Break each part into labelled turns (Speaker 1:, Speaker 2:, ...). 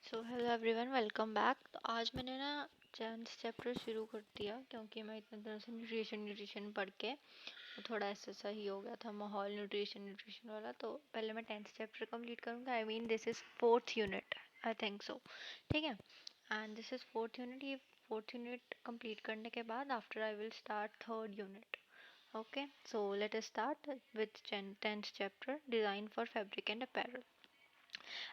Speaker 1: So hello everyone, welcome back. तो आज मैंने ना 10th चैप्टर शुरू कर दिया क्योंकि मैं इतने दिनों से न्यूट्रिशन पढ़ के थोड़ा ऐसा ही हो गया था माहौल न्यूट्रिशन वाला। तो पहले मैं 10th चैप्टर कंप्लीट करूँगा। I mean this is fourth unit, I think so. ठीक है, and this is fourth unit. ये फोर्थ यूनिट कंप्लीट करने के बाद after I will start third unit. Okay, so let us start with 10th chapter, design for fabric and apparel.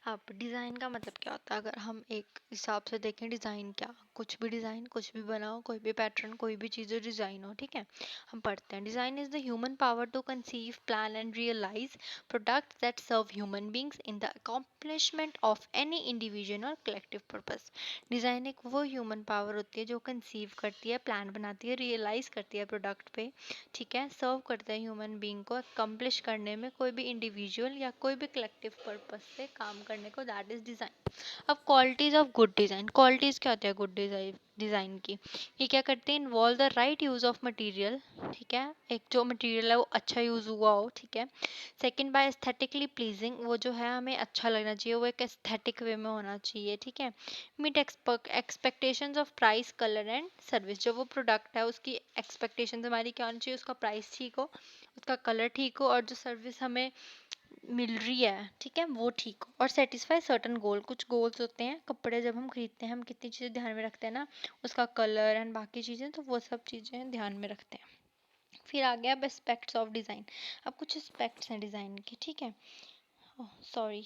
Speaker 1: अब design का मतलब क्या होता है? अगर हम एक हिसाब से देखें, डिज़ाइन क्या, कुछ भी डिज़ाइन, कुछ भी बनाओ, कोई भी पैटर्न, कोई भी चीज़ डिज़ाइन हो। ठीक है, हम पढ़ते हैं design is the human power to conceive, plan and realise products that serve human beings in the accomplishment of any individual और कलेक्टिव पर्पस। डिज़ाइन एक वो ह्यूमन पावर होती है जो कंसीव करती है, प्लान बनाती है, रियलाइज करती है प्रोडक्ट पे। ठीक है, सर्व करते हैं ह्यूमन बींग को अकम्प्लिश करने में, कोई भी इंडिविजुअल या कोई भी कलेक्टिव पर्पस से काम करने को, दैट इज डिज़ाइन। अब qualities of good design, qualities क्या होती है गुड डिज़ाइन की? ये क्या करते हैं? Involve the right use of material. ठीक है, एक जो मटेरियल है वो अच्छा यूज़ हुआ हो। ठीक है, सेकंड बाय एस्थेटिकली प्लीजिंग, वो जो है हमें अच्छा लगना चाहिए, वो एक एस्थेटिक वे में होना चाहिए। ठीक है, meet expectations of price, colour and service, जो वो प्रोडक्ट है उसकी एक्सपेक्टेशंस हमारी क्या होनी चाहिए? उसका प्राइस ठीक हो, उसका कलर ठीक हो, और जो सर्विस हमें मिल रही है, ठीक है, वो ठीक हो। और सेटिस्फाई सर्टन गोल, कुछ गोल्स होते हैं। कपड़े जब हम खरीदते हैं, हम कितनी चीज़ें ध्यान में रखते हैं ना, उसका कलर एंड बाकी चीज़ें, तो वो सब चीज़ें ध्यान में रखते हैं। फिर आ गया अब एस्पेक्ट्स ऑफ डिज़ाइन। अब कुछ एस्पेक्ट्स हैं डिज़ाइन के। ठीक है, सॉरी,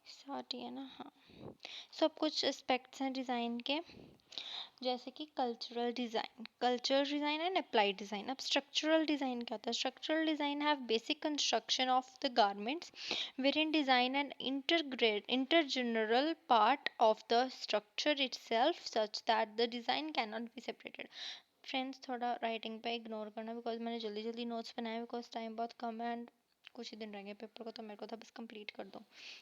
Speaker 1: स्टार्ट ही है ना, हाँ। सब कुछ एस्पेक्ट्स हैं डिज़ाइन के, जैसे कि cultural design and applied design. अब स्ट्रक्चरल डिज़ाइन क्या होता है? Structural design have basic construction of the garments wherein design and intergeneral part of the structure itself such that the design cannot be separated. Friends, थोड़ा writing पे ignore करना, because मैंने जल्दी जल्दी नोट्स बनाए, बिकॉज टाइम बहुत कम है and कुछ ही दिन रह गए पेपर को, तो मेरे को था बस कंप्लीट कर दो।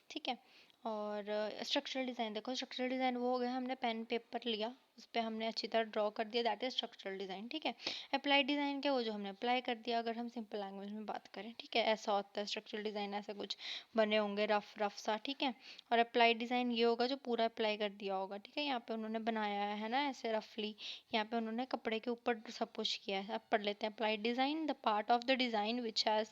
Speaker 1: ठीक है, और स्ट्रक्चरल डिज़ाइन देखो, स्ट्रक्चरल डिज़ाइन वो हो गया, हमने पेन पेपर लिया, उस पर हमने अच्छी तरह ड्रॉ कर दिया, दैट इज स्ट्रक्चरल डिज़ाइन। ठीक है, अप्लाइड डिज़ाइन क्या? वो जो हमने अप्लाई कर दिया, अगर हम सिंपल लैंग्वेज में बात करें। ठीक है, ऐसा होता है स्ट्रक्चरल डिज़ाइन, ऐसा कुछ बने होंगे रफ रफ सा। ठीक है, और अप्लाइड डिज़ाइन ये होगा जो पूरा अप्लाई कर दिया होगा। ठीक है, यहाँ पे उन्होंने बनाया है ना ऐसे रफली, यहाँ पे उन्होंने कपड़े के ऊपर सब कुछ किया है। अब पढ़ लेते हैं applied design, the part of the design which has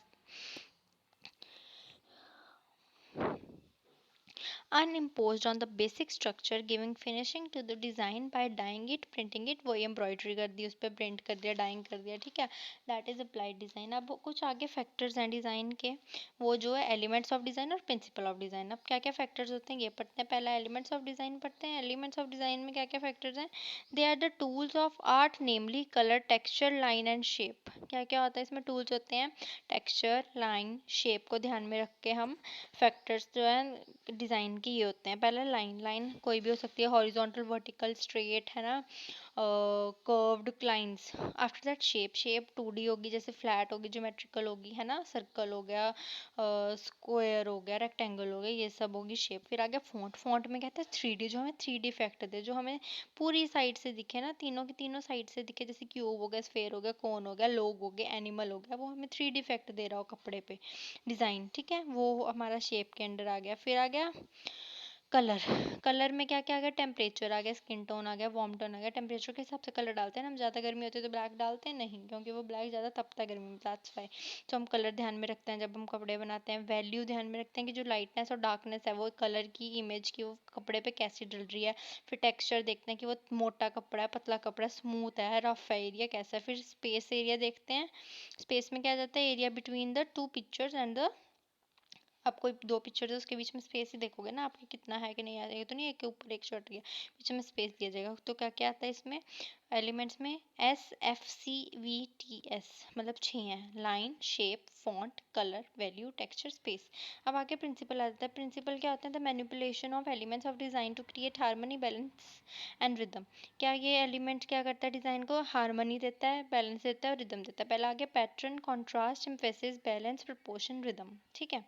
Speaker 1: unimposed on the basic structure, giving finishing to the design by dyeing it, printing it, वही एम्ब्रॉयडरी कर दी, उस पर प्रिंट कर दिया, डाइंग कर दिया। ठीक है, दैट इज अप्लाइड डिज़ाइन। अब कुछ आगे फैक्टर्स हैं डिज़ाइन के, वो जो है एलिमेंट्स ऑफ डिज़ाइन और प्रिंसिपल ऑफ डिज़ाइन। अब क्या क्या फैक्टर्स होते हैं ये पढ़ते हैं। पहला एलिमेंट्स ऑफ डिज़ाइन पढ़ते हैं। एलिमेंट्स ऑफ डिज़ाइन में क्या क्या फैक्टर्स हैं? They are the tools of art, namely colour, texture, line and shape. क्या क्या होता है इसमें? टूल्स होते हैं, टेक्सचर, लाइन, शेप को ध्यान में रख के हम फैक्टर्स जो है डिज़ाइन के ये होते हैं। पहले लाइन, लाइन कोई भी हो सकती है, हॉरिजॉन्टल, वर्टिकल, स्ट्रेट, है ना, curved lines. After that shape, shape 2D होगी, जैसे फ्लैट होगी, ज्योमेट्रिकल होगी, है ना, सर्कल हो गया, स्क्वायर हो गया, रेक्टेंगल हो गया, ये सब होगी शेप। फिर आ गया फॉन्ट। फॉन्ट में कहते हैं 3D, जो हमें 3D इफेक्ट दे, जो हमें पूरी साइड से दिखे ना, तीनों की तीनों साइड से दिखे, जैसे क्यूब हो गया, स्फेयर हो गया, कोन हो गया, लोग हो गया, एनिमल हो गया, वो हमें 3D इफेक्ट दे रहा हो कपड़े पे डिज़ाइन। ठीक है, वो हमारा शेप के अंडर आ गया। फिर आ गया कलर। कलर में क्या क्या आ गया? टेम्परेचर आ गया, स्किन टोन आ गया, वार्म टोन आ गया। टेम्परेचर के हिसाब से कलर डालते हैं ना हम, ज़्यादा गर्मी होती है तो ब्लैक डालते हैं नहीं, क्योंकि वो ब्लैक ज़्यादा तपता है गर्मी में, दैट्स वाई। तो हम कलर ध्यान में रखते हैं जब हम कपड़े बनाते हैं। वैल्यू ध्यान में रखते हैं कि जो लाइटनेस और डार्कनेस है वो कलर की, इमेज की, वो कपड़े पे कैसी डल रही है। फिर टेक्सचर देखते हैं कि वो मोटा कपड़ा है, पतला कपड़ा, स्मूथ है, रफ है, एरिया कैसा है। फिर स्पेस एरिया देखते हैं। स्पेस में क्या जाता है? Area between the two pictures and the, आप कोई दो पिक्चर है उसके बीच में स्पेस ही देखोगे ना आपके कितना है कि नहीं आ जाएगा, तो नहीं, एक के ऊपर एक शॉट गया, बीच में स्पेस दिया जाएगा। तो क्या क्या आता है इसमें एलिमेंट्स में? SFCVTS, मतलब 6 हैं, line, shape, font, colour, value, texture, space. अब आगे प्रिंसिपल आ जाता है। प्रिंसिपल क्या होता है? The manipulation of elements of design to create harmony, balance and rhythm. क्या ये एलिमेंट क्या करता है? डिज़ाइन को हार्मनी देता है, बैलेंस देता है और रिदम देता है। पहला आ गया pattern, contrast, emphasis, balance, proportion, rhythm. ठीक है,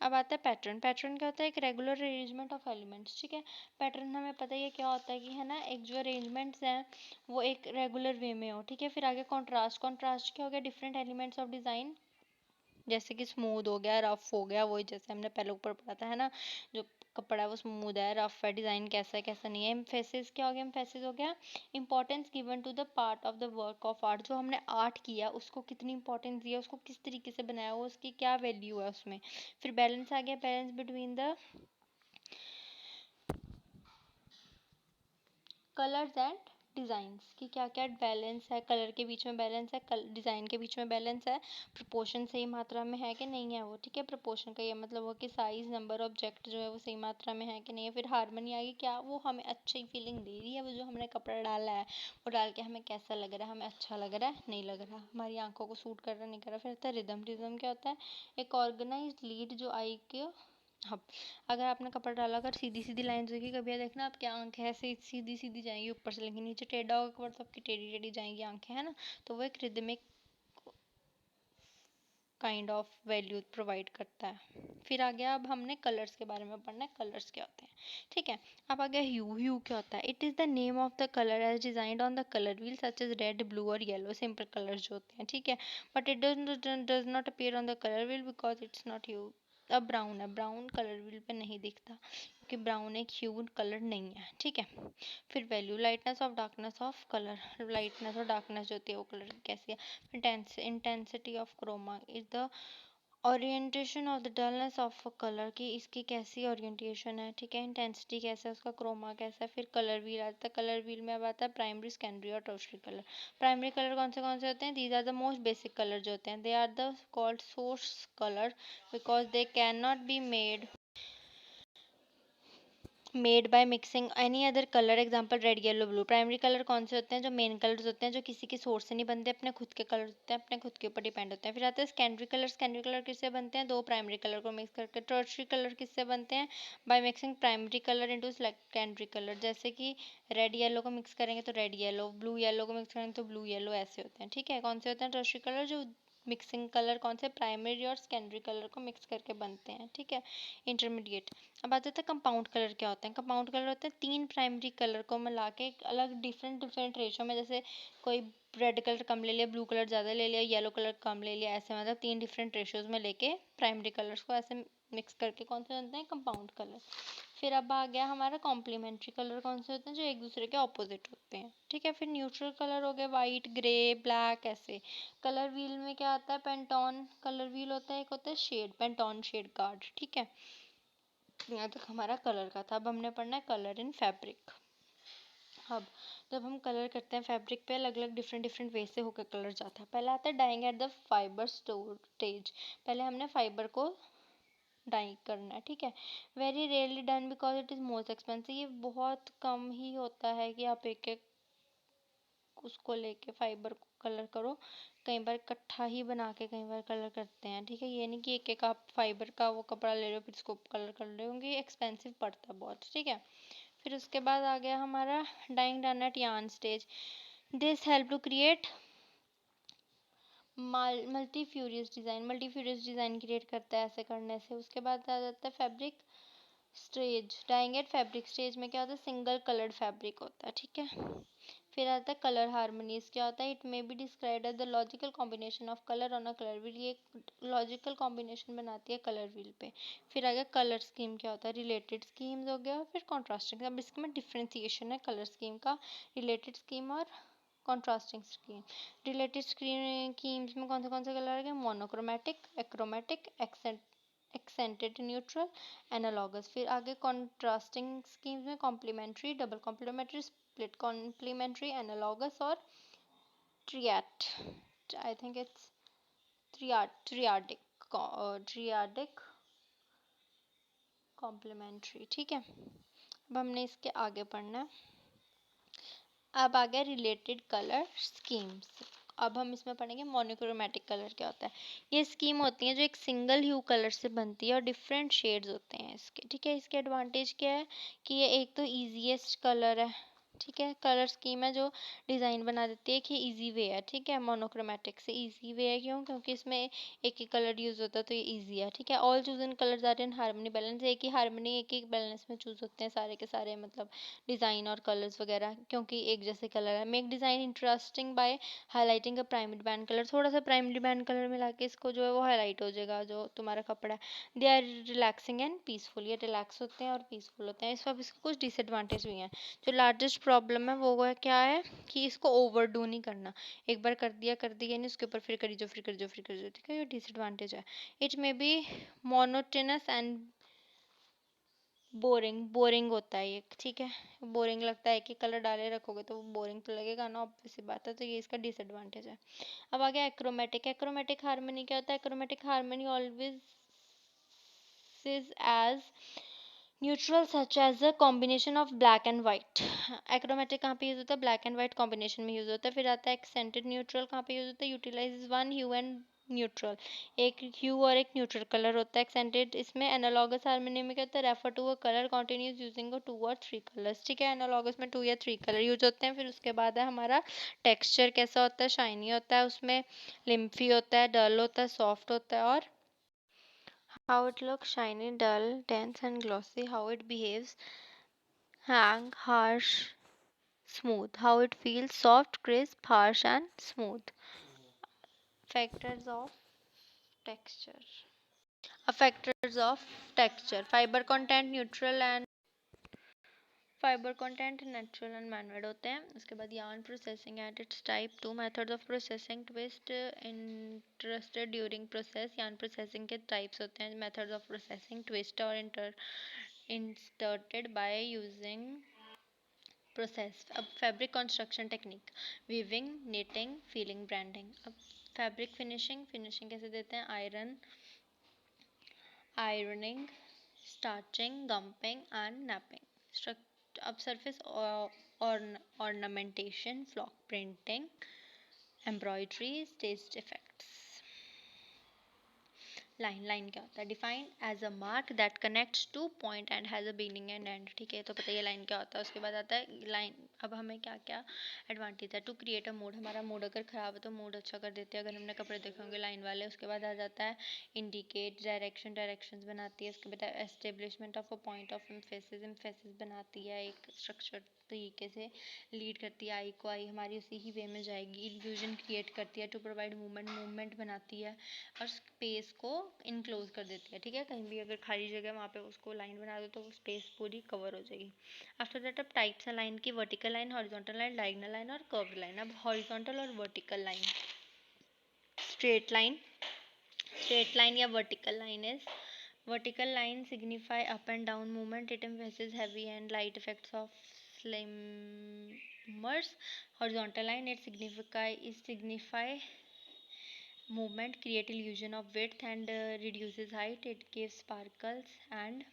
Speaker 1: अब आता है पैटर्न। पैटर्न क्या होता है? एक रेगुलर अरेंजमेंट ऑफ एलिमेंट्स। ठीक है, पैटर्न हमें पता ही है क्या होता है कि, है ना, एक जो अरेंजमेंट्स हैं वो एक रेगुलर वे में हो। ठीक है, फिर आगे कॉन्ट्रास्ट। कॉन्ट्रास्ट क्या हो गया? डिफरेंट एलिमेंट्स ऑफ डिज़ाइन जैसे कि स्मूथ हो गया, रफ हो गया, वही जैसे हमने पहले ऊपर पढ़ा था, है ना, जो कपड़ा है वो स्मूथ है, रफ है, डिज़ाइन कैसा है कैसा नहीं है। एम्फेसिस क्या हो गया, एम्फेसिस हो गया importance given to the part of the work of art, जो हमने आर्ट किया उसको कितनी इंपॉर्टेंस दिया, उसको किस तरीके से बनाया हुआ, उसकी क्या वैल्यू है उसमें। फिर बैलेंस आ गया, balance between the colours and designs की क्या क्या बैलेंस है, कलर के बीच में बैलेंस है, डिज़ाइन के बीच में बैलेंस है, प्रोपोर्शन सही मात्रा में है कि नहीं है वो, ठीक है। प्रोपोर्शन का ये मतलब हो कि साइज, नंबर, ऑब्जेक्ट जो है वो सही मात्रा में है कि नहीं है। फिर हारमोनी आ गई, क्या वो हमें अच्छी फीलिंग दे रही है, वो जो हमने कपड़ा डाला है वो डाल के हमें कैसा लग रहा है, हमें अच्छा लग रहा है नहीं लग रहा, हमारी आंखों को सूट कर रहा नहीं कर रहा। फिर आता है रिदम, रिदम क्या होता है, एक ऑर्गेनाइज लीड जो आई के, हाँ, अगर आपने कपड़ा डाला, अगर सीधी सीधी लाइन होगी, कभी देखना आपकी आंखें ऐसे सीधी सीधी जाएंगी ऊपर से, लेकिन नीचे टेढ़ा होगा कपड़ा तो आपकी टेढ़ी टेढ़ी जाएंगी आंखें, है ना। तो वो एक rhythmic kind of value provide करता है। फिर आ गया, अब हमने कलर्स के बारे में पढ़ना है, कलर्स क्या होते हैं, ठीक है। अब आ गया ह्यू, ह्यू क्या होता है, it is the name of the colour as designed on the colour wheel such as red, blue और येलो, सिंपल कलर्स जो होते हैं, ठीक है। But it does not appear on the colour wheel because it's not hue. अब brown है, brown colour wheel पे नहीं दिखता क्योंकि ब्राउन एक ह्यू कलर नहीं है, ठीक है। फिर value, lightness of darkness of colour, lightness और डार्कनेस जो होती है वो कलर की कैसी है। Intensity of chroma is the orientation of the dullness of a colour, की इसकी कैसी ओरिएंटेशन है, ठीक है। इंटेंसिटी कैसा है उसका, क्रोमा कैसा है। फिर कलर व्हील आता है, कलर व्हील में अब आता है प्राइमरी, सेकेंडरी और टर्शियरी कलर। प्राइमरी कलर कौन से होते हैं, these are the most basic colour जो होते हैं, they are the called source colour because they can not be made by mixing any other colour, example red, yellow, blue. Primary colour कौन से होते हैं, जो मेन कलर्स होते हैं, जो किसी के सोर्स से नहीं बनते, अपने खुद के कलर होते हैं, अपने खुद के ऊपर डिपेंड होते हैं। फिर आते हैं सेकेंडरी कलर, सेकेंडरी कलर किससे बनते हैं, दो प्राइमरी कलर को मिक्स करके। टर्शियरी कलर किससे बनते हैं, by mixing primary colour into secondary colour, जैसे कि रेड येलो को मिक्स करेंगे तो रेड येलो, ब्लू येलो को मिक्स करेंगे तो ब्लू येलो, ऐसे होते हैं, ठीक है। कौन से होते हैं टर्शियरी कलर, जो मिक्सिंग कलर कौन से प्राइमरी और सेकेंडरी कलर को मिक्स करके बनते हैं, ठीक है। इंटरमीडिएट, अब आ जाता है कंपाउंड कलर क्या होते हैं। कंपाउंड कलर होते हैं तीन प्राइमरी कलर को मिला के एक अलग डिफरेंट डिफरेंट रेशो में, जैसे कोई रेड कलर कम ले लिया, ब्लू कलर ज़्यादा ले लिया, येलो कलर कम ले लिया, ऐसे मतलब तीन डिफरेंट रेशोज में लेके प्राइमरी कलर्स को ऐसे मिक्स करके कौन से बनते हैं, कंपाउंड कलर। फिर अब आ गया हमारा कॉम्प्लीमेंट्री कलर, कौन से होते हैं, जो एक दूसरे के ऑपोजिट होते हैं, ठीक है। फिर न्यूट्रल कलर हो गए, वाइट, ग्रे, ब्लैक, ऐसे। कलर व्हील में क्या आता है, पेंटोन कलर व्हील होता है, एक होता है शेड, पेंटोन शेड कार्ड, ठीक है। यहाँ तक हमारा कलर का था। अब हमने पढ़ना है कलर इन फैब्रिक। अब जब हम कलर करते हैं फैब्रिक पे, अलग अलग डिफरेंट डिफरेंट वे से होकर कलर जाता है। पहला आता है dyeing at the fibre stage, पहले हमने फाइबर को डाई करना है, ठीक है। Very rarely done because it is most expensive, ये बहुत कम ही होता है कि आप एक एक उसको लेके फाइबर को कलर करो, कई बार इकट्ठा ही बना के कई बार कलर करते हैं, ठीक है। ये नहीं कि एक एक आप फाइबर का वो कपड़ा ले रहे हो फिर इसको कलर कर रहे होंगे, एक्सपेंसिव पड़ता है बहुत, ठीक है। फिर उसके बाद आ गया हमारा dyeing done at yarn stage, this help to create multi furious design create करता है ऐसे करने से। उसके बाद आ जाता है fabric stage, dyeing at fabric stage में क्या होता है, सिंगल कलर्ड फैब्रिक होता है, ठीक है। फिर आता है कलर हार्मनीज, क्या होता है, it may be described as the logical combination of colour on a colour wheel, ये एक लॉजिकल कॉम्बिनेशन बनाती है कलर व्हील पे। फिर आ गया कलर स्कीम, क्या होता है, रिलेटेड स्कीम्स हो गया। फिर कॉन्ट्रास्टिंग, अब इसमें डिफ्रेंसिएशन है कलर स्कीम का, रिलेटेड स्कीम और कॉन्ट्रास्टिंग स्कीम। रिलेटेड स्कीम्स में कौन से कलर है, monochromatic, achromatic, accented, neutral, analogous. फिर आगे कॉन्ट्रास्टिंग स्कीम्स में complementary, double complementary, split complementary, analogous और triad, I think it's triadic complementary, ठीक है। अब हमने इसके आगे पढ़ना है। अब आ गया रिलेटेड कलर स्कीम्स, अब हम इसमें पढ़ेंगे मोनोक्रोमेटिक कलर क्या होता है। ये स्कीम होती है जो एक सिंगल ह्यू कलर से बनती है और डिफरेंट शेड्स होते हैं इसके, ठीक है। इसके एडवांटेज क्या है कि ये एक तो ईजीएस्ट कलर है, ठीक है। कलर स्कीम है जो डिज़ाइन बना देती है कि इजी वे है, ठीक है। मोनोक्रोमेटिक से इजी वे है, क्यों? क्योंकि इसमें एक ही कलर यूज़ होता है तो ये इजी है, ठीक है। All choose in colours are in harmony balance, एक ही हार्मनी एक ही बैलेंस में चूज़ होते हैं सारे के सारे, मतलब डिज़ाइन और कलर्स वगैरह, क्योंकि एक जैसे कलर है। Make design interesting bye highlighting a primary band colour, थोड़ा सा प्राइमरी बैंड कलर मिला के इसको जो है वो हाईलाइट हो जाएगा जो तुम्हारा कपड़ा है। They are relaxing and peaceful, ये रिलैक्स होते हैं और पीसफुल होते हैं। इस पर इसके कुछ डिसएडवांटेज भी हैं। जो लार्जेस्ट प्रॉब्लम है वो है क्या है कि इसको ओवरडू नहीं करना, एक बार कर दिया नहीं उसके ऊपर फिर करी जो फिर करी जो फिर करी जो, ठीक है। ये डिसएडवांटेज है। It may B monotonous and boring होता है ये, ठीक है। बोरिंग लगता है कि कलर डाले रखोगे तो बोरिंग तो लगेगा ना, ऑब्वियस सी बात है। तो ये इसका डिसएडवांटेज है। अब आ गया एक्रोमेटिक। एक्रोमेटिक हार्मनी क्या होता है? Achromatic harmony always is as neutral such as a combination of black and white. Achromatic कहाँ पे यूज होता है? ब्लैक एंड वाइट कॉम्बिनेशन में यूज होता है। फिर आता है एक्सेंटेड न्यूट्रल, कहाँ पे यूज होता है? Utilise one hue and neutral, एक ह्यू और एक न्यूट्रल कलर होता है। एक्सेंटेड इसमें एनालॉगस हार्मनी में क्या होता है? Refer to a colour continuous using two और थ्री कलर्स, ठीक है। एनालॉगस में 2 या 3 कलर यूज होते हैं। फिर उसके बाद है हमारा टेक्सचर कैसा होता है? शाइनी होता है, उसमें लिम्फी होता है, डल होता है, सॉफ्ट होता है। और how it looks: shiny, dull, dense and glossy. How it behaves: hang, harsh, smooth. How it feels: soft, crisp, harsh and smooth. Factors of texture. Factors of texture: fiber content, neutral and fibre content natural and manmade होते हैं। उसके बाद yarn processing at its type 2 methods of processing twist interested during process. yarn processing के types होते हैं, methods of processing: twist और इंस्टर्टेड by using process. अब fabric construction technique: weaving, knitting, feeling, branding. अब फैब्रिक फिनिशिंग, फिनिशिंग कैसे देते हैं? Ironing, starching, gumping and napping. अब surface ornamentation, flock printing, embroidery, staged effects. Line क्या होता है? Defined as a mark that connects two point and has a beginning and end, ठीक है। तो पता है लाइन क्या होता है। उसके बाद आता है लाइन। अब हमें क्या क्या एडवांटेज है? टू क्रिएट अ मूड, हमारा मूड अगर ख़राब है तो मूड अच्छा कर देती है। अगर हमने कपड़े देखे होंगे लाइन वाले। उसके बाद आ जाता है इंडिकेट डायरेक्शंस बनाती है। उसके बाद establishment of a point of emphasis बनाती है, एक स्ट्रक्चर तरीके से लीड करती है। आई हमारी उसी ही वे में जाएगी। इल्यूजन क्रिएट करती है। टू प्रोवाइड मूवमेंट बनाती है और स्पेस को इनक्लोज कर देती है, ठीक है। कहीं भी अगर खाली जगह वहाँ पे उसको लाइन बना दो तो वो स्पेस पूरी कवर हो जाएगी। आफ्टर दैट अब टाइप्स है लाइन की: vertical line, horizontal line, diagonal line और कर्व्ड लाइन। अब हॉरिजॉन्टल और वर्टिकल लाइन: स्ट्रेट लाइन, या vertical line is vertical line signify up and down movement. It emphasizes heavy and light effects of slimmers. Horizontal line, it signify movement, create illusion of width and reduces height. It gives sparkles and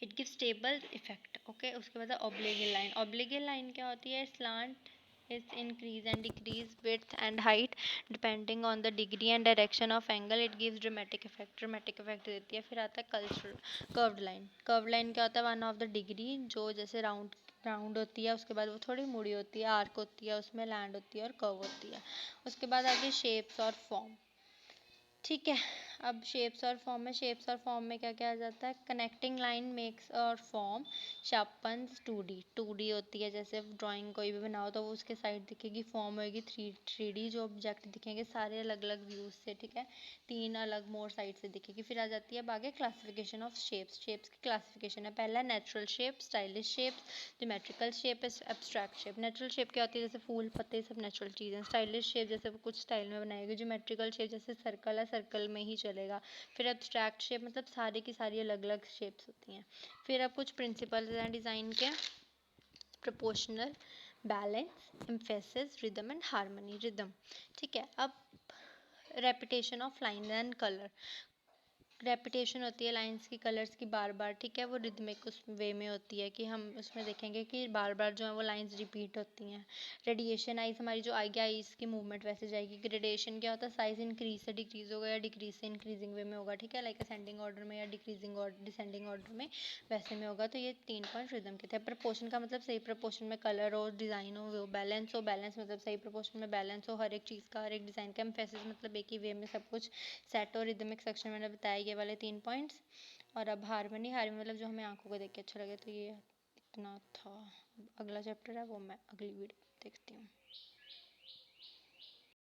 Speaker 1: it gives stable effect. Okay, उसके बाद oblique line. Oblique line क्या होती है? Slant is increase and decrease width and height depending on the degree and direction of angle. It gives dramatic effect देती है। फिर आता है curved line. Curved line क्या होता है? one of the degree, जो जैसे राउंड होती है, उसके बाद वो थोड़ी मुड़ी होती है, आर्क होती है, उसमें लैंड होती है और कर्व होती है। उसके बाद आगे शेप्स और फॉर्म, ठीक है। अब शेप्स और फॉर्म में क्या क्या आ जाता है? कनेक्टिंग लाइन मेक्स और फॉर्म शार्पन्स 2D होती है। जैसे ड्राइंग कोई भी बनाओ तो वो उसके साइड दिखेगी, फॉर्म होगी 3D, जो ऑब्जेक्ट दिखेंगे सारे अलग अलग व्यूज से, ठीक है। 3 अलग मोर साइड से दिखेगी। फिर आ जाती है अब आगे क्लासिफिकेशन ऑफ शेप्स की क्लासिफिकेशन है। पहला natural shape, stylish shapes, geometrical shape, abstract shape. Natural shape क्या होती है? जैसे फूल पत्ते सब नेचुरल चीज़ें। स्टाइलिश शेप जैसे वो कुछ स्टाइल में बनाएगी। ज्योमेट्रिकल शेप जैसे सर्कल है, सर्कल में ही चलेगा। फिर एब्स्ट्रैक्ट शेप मतलब सारी की सारी अलग अलग शेप्स होती हैं। फिर अब कुछ प्रिंसिपल्स हैं डिज़ाइन के: proportional, balance, emphasis, rhythm and harmony. Rhythm, ठीक है। अब repetition of line and colour, repetition होती है लाइंस की, कलर्स की बार बार, ठीक है, वो रिदमिक उस वे में होती है कि हम उसमें देखेंगे कि बार बार जो है वो लाइंस रिपीट होती हैं। रेडिएशन आइज हमारी जो आगे आइज की मूवमेंट वैसे जाएगी। ग्रेडेशन क्या होता है, साइज इंक्रीज से डिक्रीज होगा या डिक्रीज से इंक्रीजिंग वे में होगा, ठीक है, लाइक असेंडिंग ऑर्डर में या डिक्रीजिंग और डिसेंडिंग ऑर्डर में वैसे में होगा। तो ये 3 पॉइंट रिदम के थे। प्रपोर्शन का मतलब सही प्रपोर्शन में कलर हो, डिज़ाइन हो, बैलेंस हो, बैलेंस मतलब सही प्रपोर्शन में बैलेंस हो हर एक चीज़ का, हर एक डिज़ाइन का। एम्फेसिस मतलब एक ही वे में सब कुछ सेट हो। रिदमिक सेक्शन मैंने बताया ये वाले 3 पॉइंट्स। और अब हारमनी, हारमनी मतलब जो हमें आंखों को देख के अच्छा लगे। तो ये इतना था। अगला चैप्टर है वो मैं अगली वीडियो देखती हूँ।